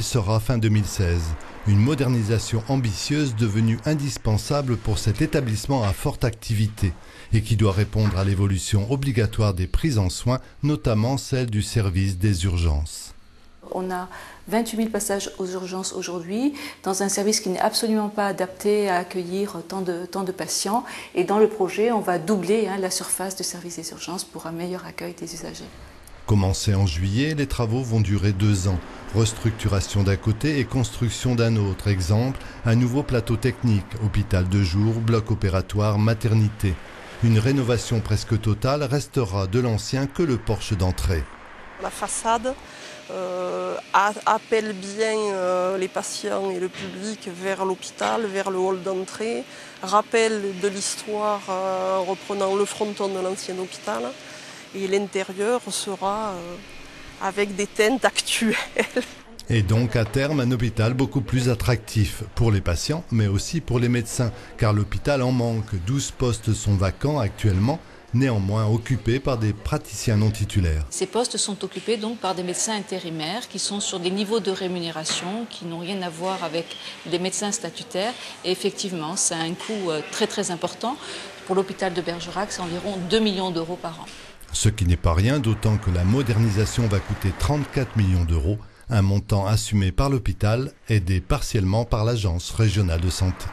Sera fin 2016, une modernisation ambitieuse devenue indispensable pour cet établissement à forte activité et qui doit répondre à l'évolution obligatoire des prises en soins, notamment celle du service des urgences. On a 28 000 passages aux urgences aujourd'hui, dans un service qui n'est absolument pas adapté à accueillir tant de patients. Et dans le projet, on va doubler la surface de service des urgences pour un meilleur accueil des usagers. Commencés en juillet, les travaux vont durer 2 ans. Restructuration d'un côté et construction d'un autre. Exemple, un nouveau plateau technique, hôpital de jour, bloc opératoire, maternité. Une rénovation presque totale restera de l'ancien que le porche d'entrée. La façade appelle bien les patients et le public vers l'hôpital, vers le hall d'entrée, rappel de l'histoire reprenant le fronton de l'ancien hôpital. Et l'intérieur sera avec des teintes actuelles. Et donc à terme un hôpital beaucoup plus attractif pour les patients mais aussi pour les médecins car l'hôpital en manque. 12 postes sont vacants actuellement, néanmoins occupés par des praticiens non titulaires. Ces postes sont occupés donc par des médecins intérimaires qui sont sur des niveaux de rémunération qui n'ont rien à voir avec les médecins statutaires. Et effectivement, c'est un coût très important. Pour l'hôpital de Bergerac, c'est environ 2 millions d'euros par an. Ce qui n'est pas rien, d'autant que la modernisation va coûter 34 millions d'euros, un montant assumé par l'hôpital, aidé partiellement par l'Agence régionale de santé.